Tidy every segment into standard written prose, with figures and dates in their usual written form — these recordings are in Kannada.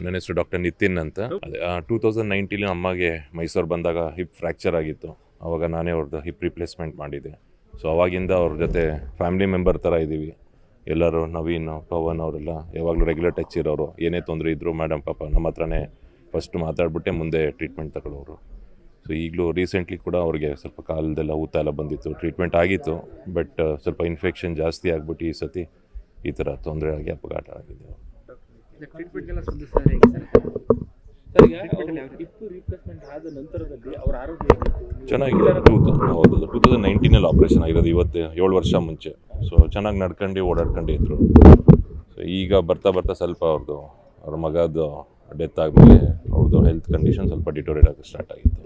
ನನ್ನ ಹೆಸರು ಡಾಕ್ಟರ್ ನಿತಿನ್ ಅಂತ. 2019 ಅಮ್ಮಗೆ ಮೈಸೂರು ಬಂದಾಗ ಹಿಪ್ ಫ್ರ್ಯಾಕ್ಚರ್ ಆಗಿತ್ತು. ಆವಾಗ ನಾನೇ ಅವ್ರದ್ದು ಹಿಪ್ ರಿಪ್ಲೇಸ್ಮೆಂಟ್ ಮಾಡಿದ್ದೆ. ಸೊ ಅವಾಗಿಂದ ಅವ್ರ ಜೊತೆ ಫ್ಯಾಮಿಲಿ ಮೆಂಬರ್ ಥರ ಇದ್ದೀವಿ. ಎಲ್ಲರೂ ನವೀನ್, ಪವನ್ ಅವರೆಲ್ಲ ಯಾವಾಗಲೂ ರೆಗ್ಯುಲರ್ ಟಚ್ ಇರೋರು. ಏನೇ ತೊಂದರೆ ಇದ್ದರೂ ಮೇಡಮ್ ಪಾಪ ನಮ್ಮ ಹತ್ರನೇ ಫಸ್ಟ್ ಮಾತಾಡ್ಬಿಟ್ಟೆ ಮುಂದೆ ಟ್ರೀಟ್ಮೆಂಟ್ ತಗೊಳ್ಳೋರು. ಸೊ ಈಗಲೂ ರೀಸೆಂಟ್ಲಿ ಕೂಡ ಅವ್ರಿಗೆ ಸ್ವಲ್ಪ ಕಾಲದೆಲ್ಲ ಊತ ಎಲ್ಲ ಬಂದಿತ್ತು, ಟ್ರೀಟ್ಮೆಂಟ್ ಆಗಿತ್ತು. ಬಟ್ ಸ್ವಲ್ಪ ಇನ್ಫೆಕ್ಷನ್ ಜಾಸ್ತಿ ಆಗಿಬಿಟ್ಟು ಈ ಸತಿ ಈ ಥರ ತೊಂದರೆ ಆಗಿ ಅಪಘಾತ ಆಗಿದೆ. ಚೆನ್ನಾಗಿದೆ. 2019 ಆಪ್ರೇಷನ್ ಆಗಿರೋದು, ಇವತ್ತು 7 ವರ್ಷ ಮುಂಚೆ. ಸೊ ಚೆನ್ನಾಗಿ ನಡ್ಕೊಂಡು ಓಡಾಡ್ಕೊಂಡು ಇದ್ರು. ಸೊ ಈಗ ಬರ್ತಾ ಬರ್ತಾ ಸ್ವಲ್ಪ ಅವ್ರ ಮಗದು ಡೆತ್ ಆದಮೇಲೆ ಅವ್ರದ್ದು ಹೆಲ್ತ್ ಕಂಡೀಷನ್ ಸ್ವಲ್ಪ ಡಿಟೋರೇಟ್ ಆಗೋಕ್ಕೆ ಸ್ಟಾರ್ಟ್ ಆಗಿತ್ತು.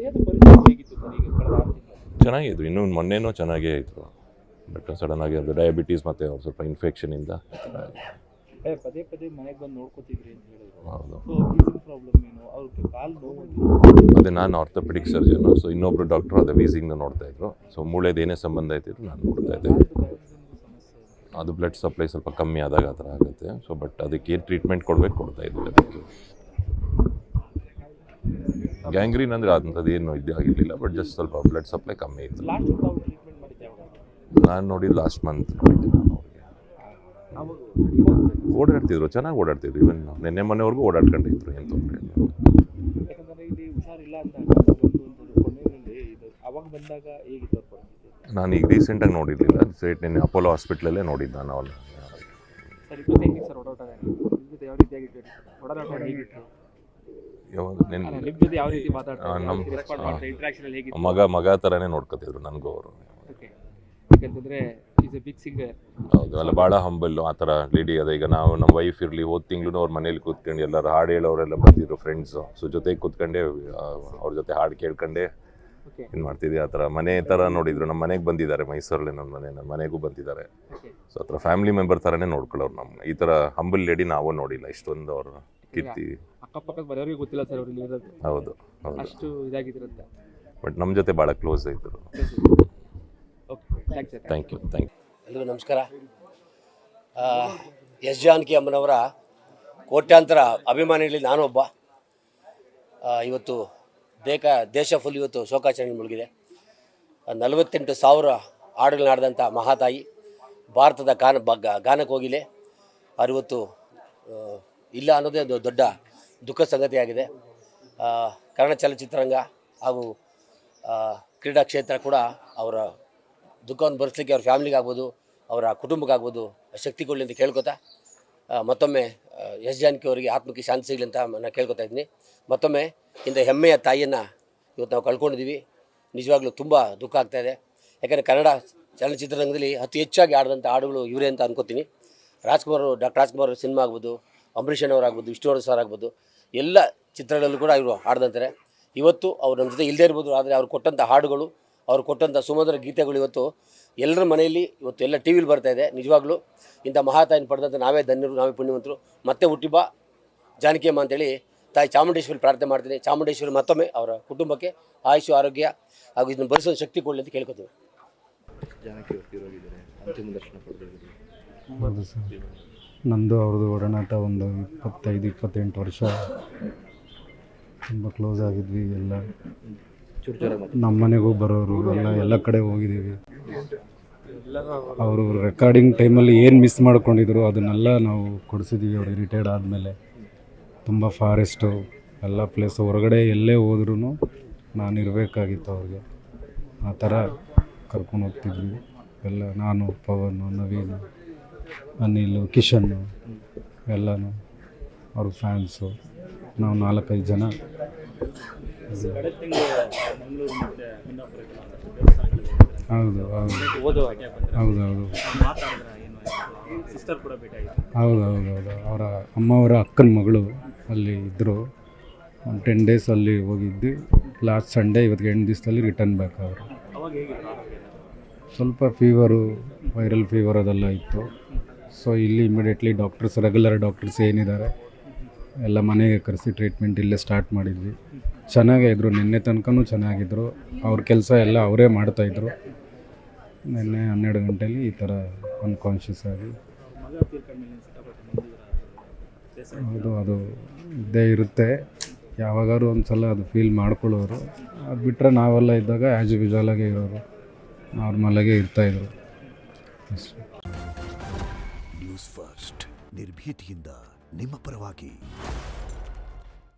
ಚೆನ್ನಾಗಿದ್ರು, ಇನ್ನೂ ಮೊನ್ನೆನೂ ಚೆನ್ನಾಗೇ ಇದ್ರು. ಬಟ್ ಸಡನ್ನಾಗಿ ಅದು ಡಯಾಬಿಟೀಸ್ ಮತ್ತು ಅವ್ರು ಸ್ವಲ್ಪ ಇನ್ಫೆಕ್ಷನಿಂದ ಪದೇ ಪದೇ ಮನೆಗೆ ಬಂದು ನೋಡ್ಕೋತಿದ್ರಿ ಅಂತ ಹೇಳಿದ್ರು. ಹೌದು. ಪ್ರಾಬ್ಲಮ್ ಏನು, ಅವ್ರಿಗೆ ಕಾಲು ನೋವು? ಅದೇ ನಾನು ಆರ್ಥೋಪೆಡಿಕ್ ಸರ್ಜನು. ಸೊ ಇನ್ನೊಬ್ರು ಡಾಕ್ಟ್ರು ಅದೇ ವೀಸಿಂಗ್ನ ನೋಡ್ತಾ ಇದ್ರು. ಸೊ ಮೂಳೆದು ಏನೇ ಸಂಬಂಧ ಇದ್ದಿದ್ರು ನಾನು ನೋಡ್ತಾ ಇದ್ದೆ. ಅದು ಬ್ಲಡ್ ಸಪ್ಲೈ ಸ್ವಲ್ಪ ಕಮ್ಮಿ ಆದಾಗ ಆ ಥರ ಆಗುತ್ತೆ. ಸೊ ಬಟ್ ಅದಕ್ಕೆ ಏನು ಟ್ರೀಟ್ಮೆಂಟ್ ಕೊಡ್ತಾ ಇದ್ವಿ. ಅದಕ್ಕೆ ಗ್ಯಾಂಗ್ರೀನ್ ಅಂದರೆ ಅಂಥದ್ದು ಏನು ಆಗಿರಲಿಲ್ಲ. ಬಟ್ ಜಸ್ಟ್ ಸ್ವಲ್ಪ ಬ್ಲಡ್ ಸಪ್ಲೈ ಕಮ್ಮಿ ಇತ್ತು. ನಾನು ನೋಡಿದ್ದು ಲಾಸ್ಟ್ ಮಂತ್ ನೋಡಿದ್ದೆ. ನಾನು ಅವ್ರಿಗೆ ಓಡಾಡ್ತಿದ್ರು, ಚೆನ್ನಾಗಿ ಓಡಾಡ್ತಿದ್ರು. ಇವನ್ ನಿನ್ನೆ ಮೊನ್ನೆವರೆಗೂ ಓಡಾಡ್ಕೊಂಡಿದ್ರು, ಏನು ತೊಂದರೆ ಇಲ್ಲ. ಯಾಕಂದರೆ ಇಲ್ಲಿ ಹುಷಾರಿಲ್ಲ ಅಂತ ಅವಾಗ ಬಂದಾಗ ಹೇಗಿತ್ತು ಪರಿಸ್ಥಿತಿ? ನಾನು ಈಗ ರೀಸೆಂಟಾಗಿ ನೋಡಿರಲಿಲ್ಲ. ಸ್ಟ್ರೇಟ್ ನಿನ್ನೆ ಅಪೋಲೋ ಹಾಸ್ಪಿಟ್ಲಲ್ಲೇ ನೋಡಿದ್ದು ನಾನು ಅವನು. ಸರ್ ಇವತ್ತು ಹೆಂಗೆ ಸರ್ ಓಡಾಟ ಯಾವ ರೀತಿಯಾಗಿತ್ತು? ಓಡಾಟ ಹೇಗಿತ್ತು? ಯಾವಾಗ ನಿಮ್ಮ ಜೊತೆ ಯಾವ ರೀತಿ ಮಾತಾಡ್ತಾರೆ? ಮಗ ಥರನೇ ನೋಡ್ಕೊತಿದ್ರು ನನಗೂ ಅವರು. ಓಕೆ, ಯಾಕಂತಂದರೆ ಈಸ್ ಎ ಬಿಗ್ ಸಿಂಗರ್. ಹೌದು, ಅಲ್ಲ ಭಾಳ ಹಂಬಲ್ಲು ಆ ಥರ ಲೇಡಿ. ಅದೇ ಈಗ ನಾವು ನಮ್ಮ ವೈಫ್ ಇರಲಿ, ಹೋದ ತಿಂಗಳು ಅವ್ರ ಮನೇಲಿ ಕೂತ್ಕೊಂಡು ಎಲ್ಲರೂ ಹಾಡು ಹೇಳೋರೆಲ್ಲ ಬಂದಿದ್ರು ಫ್ರೆಂಡ್ಸು. ಸೊ ಜೊತೆಗೆ ಕೂತ್ಕೊಂಡೆ ಅವ್ರ ಜೊತೆ ಹಾಡು ಕೇಳ್ಕೊಂಡೆ ಇದು ಮಾಡ್ತಿದ್ವಿ. ಆ ಥರ ಮನೆ ಥರ ನೋಡಿದ್ರು. ನಮ್ಮ ಮನೆಗೆ ಬಂದಿದ್ದಾರೆ, ಮೈಸೂರಲ್ಲಿ ನನ್ನ ಮನೆಗೂ ಬಂದಿದ್ದಾರೆ. ಸೊ ಆ ಥರ ಫ್ಯಾಮಿಲಿ ಮೆಂಬರ್ ಥರನೇ ನೋಡ್ಕೊಳ್ಳೋರು. ನಮ್ಮ ಈ ಥರ ಹಂಬಲ್ ಲೇಡಿ ನಾವು ನೋಡಿಲ್ಲ ಇಷ್ಟೊಂದು. ಅವ್ರ ಕೀರ್ತಿ ಅಕ್ಕಪಕ್ಕದ ಬರೋರಿಗೆ ಗೊತ್ತಿಲ್ಲ ಸರ್ ಅವ್ರು ಇರೋದು. ಹೌದು ಹೌದು, ಅಷ್ಟು ಇದಾಗಿದ್ರಂತೆ. ಬಟ್ ನಮ್ಮ ಜೊತೆ ಭಾಳ ಕ್ಲೋಸ್ ಇದ್ದರು. Thank you. ಎಲ್ಲರಿಗೂ ನಮಸ್ಕಾರ. ಎಸ್ ಜಾನಕಿ ಅಮ್ಮನವರ ಕೋಟ್ಯಾಂತರ ಅಭಿಮಾನಿಗಳಲ್ಲಿ ನಾನು ಒಬ್ಬ. ಇವತ್ತು ದೇಶ ಫುಲ್ ಇವತ್ತು ಶೋಕಾಚರಣೆ ಮುಳುಗಿದೆ. 48,000 ಹಾಡುಗಳನ್ನಾಡಿದಂಥ ಮಹಾತಾಯಿ, ಭಾರತದ ಗಾನಕ್ಕೆ ಹೋಗಿಲೆ ಅವ್ರು ಇವತ್ತು ಇಲ್ಲ ಅನ್ನೋದೇ ಒಂದು ದೊಡ್ಡ ದುಃಖ ಸಂಗತಿಯಾಗಿದೆ. ಕನ್ನಡ ಚಲನಚಿತ್ರರಂಗ ಹಾಗೂ ಕ್ರೀಡಾ ಕ್ಷೇತ್ರ ಕೂಡ ಅವರ ದುಃಖವನ್ನು ಭರಿಸಲಿಕ್ಕೆ ಅವ್ರ ಫ್ಯಾಮಿಲಿಗೆ ಆಗ್ಬೋದು, ಅವರ ಕುಟುಂಬಕ್ಕಾಗ್ಬೋದು ಶಕ್ತಿ ಕೊಡಲಿ ಅಂತ ಕೇಳ್ಕೊತಾ, ಮತ್ತೊಮ್ಮೆ ಎಸ್ ಜಾನಕಿ ಅವರಿಗೆ ಆತ್ಮಕ್ಕೆ ಶಾಂತಿ ಸಿಗಲಿ ಅಂತ ನಾನು ಕೇಳ್ಕೊತಾ ಇದ್ದೀನಿ. ಮತ್ತೊಮ್ಮೆ ಇಂಥ ಹೆಮ್ಮೆಯ ತಾಯಿಯನ್ನು ಇವತ್ತು ನಾವು ಕಳ್ಕೊಂಡಿದ್ದೀವಿ. ನಿಜವಾಗ್ಲೂ ತುಂಬ ದುಃಖ ಆಗ್ತಾಯಿದೆ. ಯಾಕಂದರೆ ಕನ್ನಡ ಚಲನಚಿತ್ರರಂಗದಲ್ಲಿ ಅತಿ ಹೆಚ್ಚಾಗಿ ಆಡಿದಂಥ ಹಾಡುಗಳು ಇವರೇ ಅಂತ ಅನ್ಕೋತೀನಿ. ಡಾಕ್ಟರ್ ರಾಜ್ಕುಮಾರ್ ಸಿನಿಮಾ ಆಗ್ಬೋದು, ಅಂಬರೀಷನವರಾಗ್ಬೋದು, ವಿಷ್ಣುವರ್ಧನ್ ಸರ್ ಆಗ್ಬೋದು, ಎಲ್ಲ ಚಿತ್ರಗಳಲ್ಲೂ ಕೂಡ ಇವರು ಹಾಡ್ದಂತಾರೆ. ಇವತ್ತು ಅವ್ರು ನಮ್ಮ ಜೊತೆ ಇಲ್ಲದೇ ಇರ್ಬೋದು, ಆದರೆ ಅವ್ರು ಕೊಟ್ಟಂಥ ಹಾಡುಗಳು, ಅವ್ರು ಕೊಟ್ಟಂಥ ಸುಮಧುರ ಗೀತೆಗಳು ಇವತ್ತು ಎಲ್ಲರ ಮನೆಯಲ್ಲಿ ಇವತ್ತು ಎಲ್ಲ ಟಿ ವಿಲಿ ಬರ್ತಾಯಿದೆ. ನಿಜವಾಗ್ಲೂ ಇಂಥ ಮಹಾತಾಯಿನ ಪಡೆದಂಥ ನಾವೇ ಧನ್ಯರು, ನಾವೇ ಪುಣ್ಯವಂತರು. ಮತ್ತೆ ಹುಟ್ಟಿಬಾ ಜಾನಕಿ ಅಮ್ಮ ಅಂತೇಳಿ ತಾಯಿ ಚಾಮುಂಡೇಶ್ವರಿ ಪ್ರಾರ್ಥನೆ ಮಾಡ್ತೀನಿ. ಚಾಮುಂಡೇಶ್ವರಿ ಮತ್ತೊಮ್ಮೆ ಅವರ ಕುಟುಂಬಕ್ಕೆ ಆಯುಷು, ಆರೋಗ್ಯ ಹಾಗೂ ಇದನ್ನು ಭರಿಸೋ ಶಕ್ತಿ ಕೊಡಲಿ ಅಂತ ಕೇಳ್ಕೊತೀವಿ. ನಂದು ಅವ್ರದ್ದು ಒಡನಾಟ ಒಂದು 25-28 ವರ್ಷ. ತುಂಬ ಕ್ಲೋಸ್ ಆಗಿದ್ವಿ. ಎಲ್ಲ ನಮ್ಮ ಮನೆಗೂ ಬರೋರು, ಎಲ್ಲ ಕಡೆ ಹೋಗಿದ್ದೀವಿ. ಅವರು ರೆಕಾರ್ಡಿಂಗ್ ಟೈಮಲ್ಲಿ ಏನು ಮಿಸ್ ಮಾಡ್ಕೊಂಡಿದ್ರು ಅದನ್ನೆಲ್ಲ ನಾವು ಕೊಡಿಸಿದ್ದೀವಿ ಅವ್ರಿಗೆ ರಿಟೈರ್ಡ್ ಆದಮೇಲೆ. ತುಂಬ ಫಾರೆಸ್ಟು ಎಲ್ಲ ಪ್ಲೇಸ್, ಹೊರಗಡೆ ಎಲ್ಲೇ ಹೋದ್ರೂ ನಾನು ಇರಬೇಕಾಗಿತ್ತು ಅವ್ರಿಗೆ. ಆ ಥರ ಕರ್ಕೊಂಡು ಹೋಗ್ತಿದ್ವಿ ಎಲ್ಲ. ನಾನು, ಪವನ್, ನವೀನ್, ಅನಿಲ್, ಕಿಶನ್ ಎಲ್ಲನೂ ಅವ್ರ ಫ್ಯಾನ್ಸು. ನಾವು 4-5 ಜನ. ಹೌದು ಹೌದು ಹೌದು ಹೌದು. ಅವರ ಅಮ್ಮವರ ಅಕ್ಕನ ಮಗಳು ಅಲ್ಲಿ ಇದ್ದರು. ಒಂದು 10 ಡೇಸ್ ಅಲ್ಲಿ ಹೋಗಿದ್ದು. ಲಾಸ್ಟ್ ಸಂಡೇ ಇವತ್ತಿಗೆ 8 ದಿವಸದಲ್ಲಿ ರಿಟರ್ನ್ ಬ್ಯಾಕ್ ಅವರು. ಸ್ವಲ್ಪ ಫೀವರು, ವೈರಲ್ ಫೀವರ್ ಅದೆಲ್ಲ ಇತ್ತು. ಸೊ ಇಲ್ಲಿ ಇಮಿಡಿಯೇಟ್ಲಿ ರೆಗ್ಯುಲರ್ ಡಾಕ್ಟರ್ಸ್ ಏನಿದ್ದಾರೆ ಎಲ್ಲ ಮನೆಗೆ ಕರೆಸಿ ಟ್ರೀಟ್ಮೆಂಟ್ ಇಲ್ಲೇ ಸ್ಟಾರ್ಟ್ ಮಾಡಿದ್ವಿ. ಚೆನ್ನಾಗೇ ಇದ್ದರು, ನಿನ್ನೆ ತನಕನೂ ಚೆನ್ನಾಗಿದ್ದರು. ಅವ್ರ ಕೆಲಸ ಎಲ್ಲ ಅವರೇ ಮಾಡ್ತಾಯಿದ್ರು. ನಿನ್ನೆ 12 ಗಂಟೆಯಲ್ಲಿ ಈ ಥರ ಅನ್ಕಾನ್ಷಿಯಸ್ ಆಗಿ. ಹೌದು, ಅದು ಇದ್ದೇ ಇರುತ್ತೆ, ಯಾವಾಗಾದ್ರು ಒಂದು ಸಲ ಅದು ಫೀಲ್ ಮಾಡ್ಕೊಳ್ಳೋರು. ಅದು ಬಿಟ್ಟರೆ ನಾವೆಲ್ಲ ಇದ್ದಾಗ ಆ್ಯಸ್ ಯೂಶುವಲಾಗೇ ಇರೋರು, ನಾರ್ಮಲಾಗೇ ಇರ್ತಾಯಿದ್ರು ಅಷ್ಟೇ. ನ್ಯೂಸ್ ಫಸ್ಟ್ ನಿರ್ಭೀತಿಯಿಂದ ನಿಮ್ಮ ಪರವಾಗಿ.